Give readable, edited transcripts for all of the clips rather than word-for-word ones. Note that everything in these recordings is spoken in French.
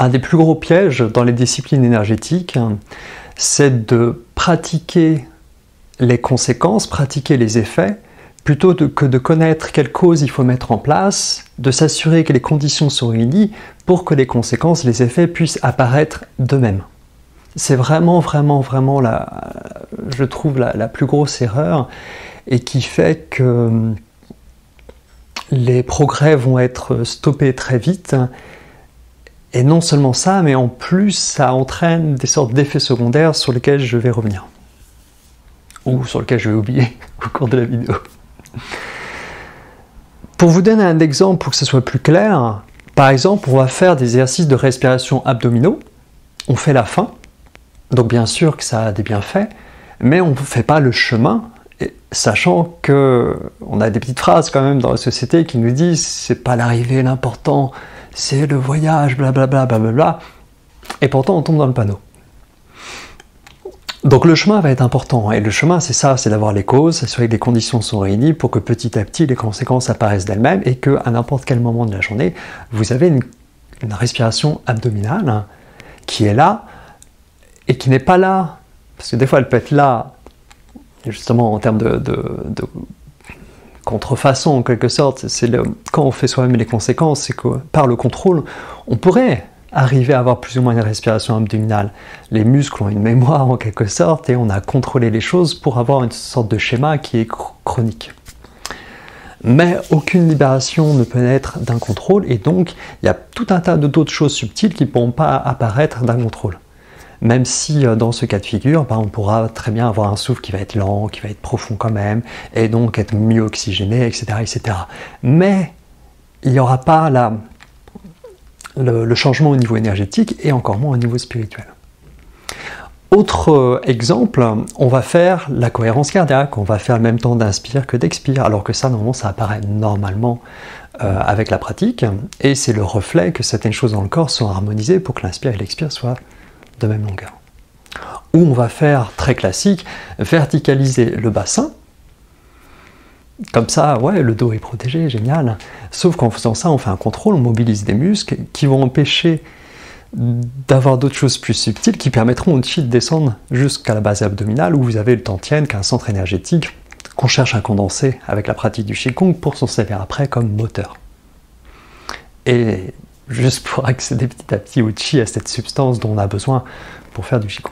Un des plus gros pièges dans les disciplines énergétiques, c'est de pratiquer les conséquences, pratiquer les effets, plutôt que de connaître quelles causes il faut mettre en place, de s'assurer que les conditions sont réunies pour que les conséquences, les effets puissent apparaître d'eux-mêmes. C'est vraiment, je trouve, la plus grosse erreur, et qui fait que les progrès vont être stoppés très vite. Et non seulement ça, mais en plus, ça entraîne des sortes d'effets secondaires sur lesquels je vais revenir. Ou sur lesquels je vais oublier au cours de la vidéo. Pour vous donner un exemple pour que ce soit plus clair, par exemple, on va faire des exercices de respiration abdominaux. On fait la faim, donc bien sûr que ça a des bienfaits, mais on ne fait pas le chemin, sachant qu'on a des petites phrases quand même dans la société qui nous disent « c'est pas l'arrivée l'important », c'est le voyage, blablabla, blablabla, et pourtant on tombe dans le panneau. Donc le chemin va être important, et le chemin c'est ça, c'est d'avoir les causes, s'assurer que les conditions sont réunies pour que petit à petit les conséquences apparaissent d'elles-mêmes, et qu'à n'importe quel moment de la journée, vous avez une respiration abdominale qui est là, et qui n'est pas là, parce que des fois elle peut être là, justement en termes de contrefaçon en quelque sorte, quand on fait soi-même les conséquences, c'est que par le contrôle, on pourrait arriver à avoir plus ou moins une respiration abdominale. Les muscles ont une mémoire en quelque sorte et on a contrôlé les choses pour avoir une sorte de schéma qui est chronique. Mais aucune libération ne peut naître d'un contrôle et donc il y a tout un tas d'autres choses subtiles qui ne pourront pas apparaître d'un contrôle. Même si dans ce cas de figure, on pourra très bien avoir un souffle qui va être lent, qui va être profond quand même, et donc être mieux oxygéné, etc. etc. Mais il n'y aura pas le changement au niveau énergétique et encore moins au niveau spirituel. Autre exemple, on va faire la cohérence cardiaque, on va faire le même temps d'inspire que d'expire, alors que ça, normalement, ça apparaît normalement avec la pratique, et c'est le reflet que certaines choses dans le corps sont harmonisées pour que l'inspire et l'expire soient de même longueur. Ou on va faire, très classique, verticaliser le bassin. Comme ça, ouais, le dos est protégé, génial. Sauf qu'en faisant ça, on fait un contrôle, on mobilise des muscles qui vont empêcher d'avoir d'autres choses plus subtiles qui permettront aussi de descendre jusqu'à la base abdominale où vous avez le Tantien, qui est un centre énergétique qu'on cherche à condenser avec la pratique du Qigong pour s'en servir après comme moteur. Et juste pour accéder petit à petit au Qi, à cette substance dont on a besoin pour faire du Qigong.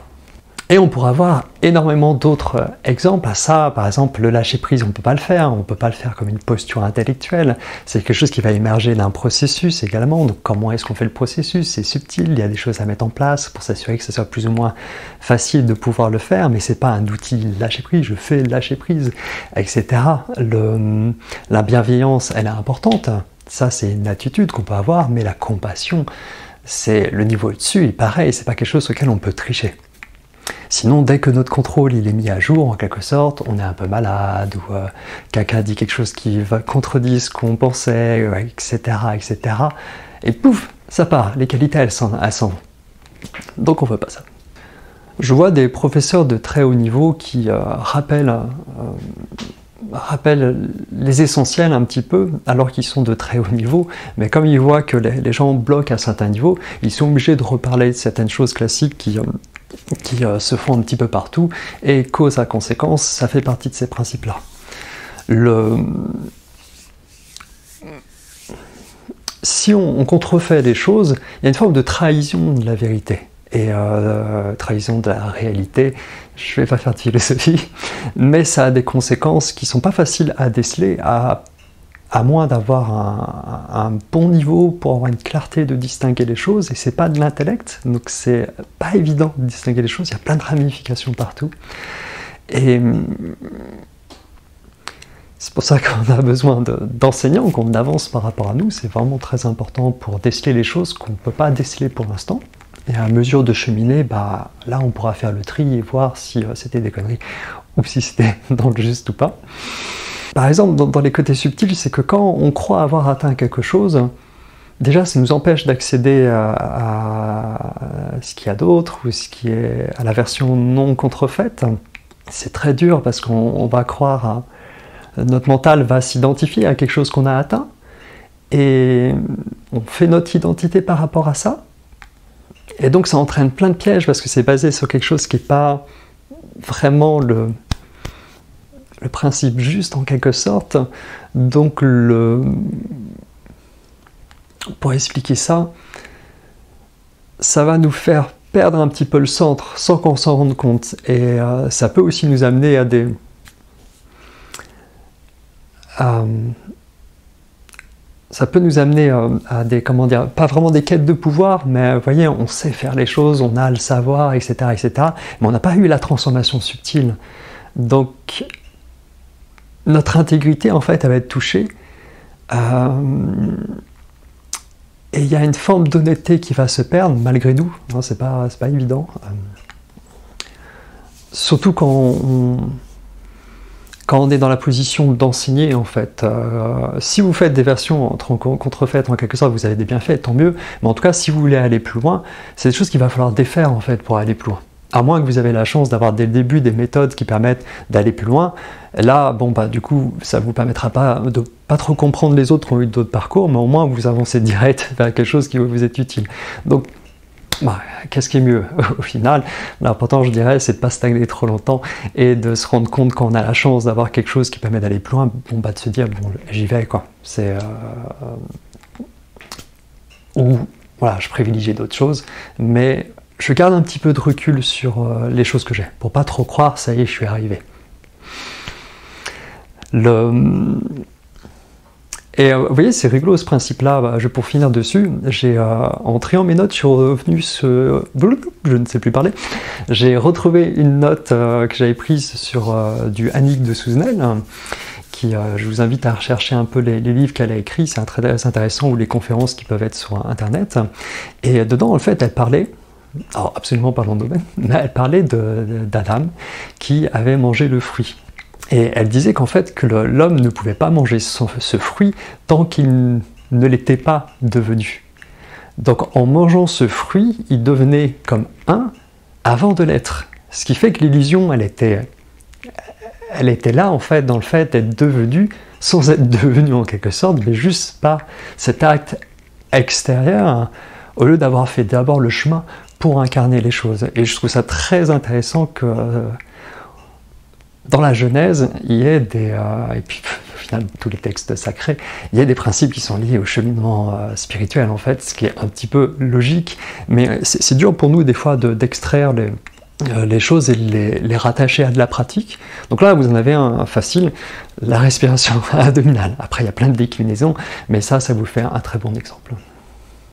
Et on pourra avoir énormément d'autres exemples à ça. Par exemple, le lâcher-prise, on ne peut pas le faire. On ne peut pas le faire comme une posture intellectuelle. C'est quelque chose qui va émerger d'un processus également. Donc comment est-ce qu'on fait le processus? C'est subtil, il y a des choses à mettre en place pour s'assurer que ce soit plus ou moins facile de pouvoir le faire. Mais ce n'est pas un outil lâcher-prise, je fais lâcher-prise, etc. La bienveillance, elle est importante. Ça, c'est une attitude qu'on peut avoir. Mais la compassion, c'est le niveau au-dessus. Et pareil, ce n'est pas quelque chose auquel on peut tricher. Sinon, dès que notre contrôle il est mis à jour, en quelque sorte, on est un peu malade, ou quelqu'un dit quelque chose qui va contredire ce qu'on pensait, etc., etc. Et pouf, ça part, les qualités elles s'en vont. Donc on ne veut pas ça. Je vois des professeurs de très haut niveau qui rappellent les essentiels un petit peu, alors qu'ils sont de très haut niveau, mais comme ils voient que les gens bloquent à certains niveaux, ils sont obligés de reparler de certaines choses classiques qui se font un petit peu partout, et cause à conséquence, ça fait partie de ces principes-là. Si on contrefait les choses, il y a une forme de trahison de la vérité, et trahison de la réalité. Je ne vais pas faire de philosophie, mais ça a des conséquences qui ne sont pas faciles à déceler, à moins d'avoir un bon niveau pour avoir une clarté de distinguer les choses, et c'est pas de l'intellect, donc c'est pas évident de distinguer les choses, il y a plein de ramifications partout, et c'est pour ça qu'on a besoin d'enseignants, qu'on avance par rapport à nous, c'est vraiment très important pour déceler les choses qu'on ne peut pas déceler pour l'instant, et à mesure de cheminer, là on pourra faire le tri et voir si c'était des conneries, ou si c'était dans le juste ou pas. Par exemple, dans les côtés subtils, c'est que quand on croit avoir atteint quelque chose, déjà ça nous empêche d'accéder à ce qu'il y a d'autre, ou ce qui est à la version non contrefaite. C'est très dur parce qu'on va croire, notre mental va s'identifier à quelque chose qu'on a atteint, et on fait notre identité par rapport à ça, Et donc ça entraîne plein de pièges parce que c'est basé sur quelque chose qui n'est pas vraiment le principe juste en quelque sorte. Donc pour expliquer ça, ça va nous faire perdre un petit peu le centre sans qu'on s'en rende compte. Et ça peut aussi nous amener à des... ça peut nous amener à des, comment dire, pas vraiment des quêtes de pouvoir, mais vous voyez, on sait faire les choses, on a le savoir, etc., etc., mais on n'a pas eu la transformation subtile. Donc, notre intégrité, en fait, elle va être touchée. Et il y a une forme d'honnêteté qui va se perdre, malgré nous. Hein, c'est pas évident. Surtout quand on est dans la position d'enseigner, en fait. Si vous faites des versions contrefaites, en quelque sorte, vous avez des bienfaits, tant mieux. Mais en tout cas, si vous voulez aller plus loin, c'est des choses qu'il va falloir défaire, en fait, pour aller plus loin. À moins que vous avez la chance d'avoir dès le début des méthodes qui permettent d'aller plus loin. Là, bon, bah, du coup, ça ne vous permettra pas de pas trop comprendre les autres qui ont eu d'autres parcours, mais au moins vous avancez direct vers quelque chose qui va vous être utile. Donc, bah, qu'est-ce qui est mieux au final? L'important, je dirais, c'est de ne pas stagner trop longtemps et de se rendre compte quand on a la chance d'avoir quelque chose qui permet d'aller plus loin, bon, bah, de se dire, bon, j'y vais, quoi. C'est... Ou, voilà, je privilégie d'autres choses, mais je garde un petit peu de recul sur les choses que j'ai, pour pas trop croire, ça y est, je suis arrivé. Et vous voyez, c'est rigolo ce principe-là, pour finir dessus, en triant mes notes, je suis revenu sur... Je ne sais plus parler. J'ai retrouvé une note que j'avais prise sur du Annick de Souzenel, qui, je vous invite à rechercher un peu les livres qu'elle a écrits, c'est très intéressant, ou les conférences qui peuvent être sur Internet. Et dedans, en fait, elle parlait, alors absolument pas dans le domaine, mais elle parlait d'Adam qui avait mangé le fruit. Et elle disait qu'en fait, que l'homme ne pouvait pas manger ce fruit tant qu'il ne l'était pas devenu. Donc en mangeant ce fruit, il devenait comme un avant de l'être. Ce qui fait que l'illusion, elle était là en fait, dans le fait d'être devenu, sans être devenu en quelque sorte, mais juste par cet acte extérieur, hein, au lieu d'avoir fait d'abord le chemin pour incarner les choses. Et je trouve ça très intéressant que dans la Genèse, il y ait des... et puis au final, tous les textes sacrés, il y a des principes qui sont liés au cheminement spirituel, en fait, ce qui est un petit peu logique, mais c'est dur pour nous, des fois, d'extraire les choses et les rattacher à de la pratique. Donc là, vous en avez un facile, la respiration abdominale. Après, il y a plein de déclinaisons, mais ça vous fait un très bon exemple.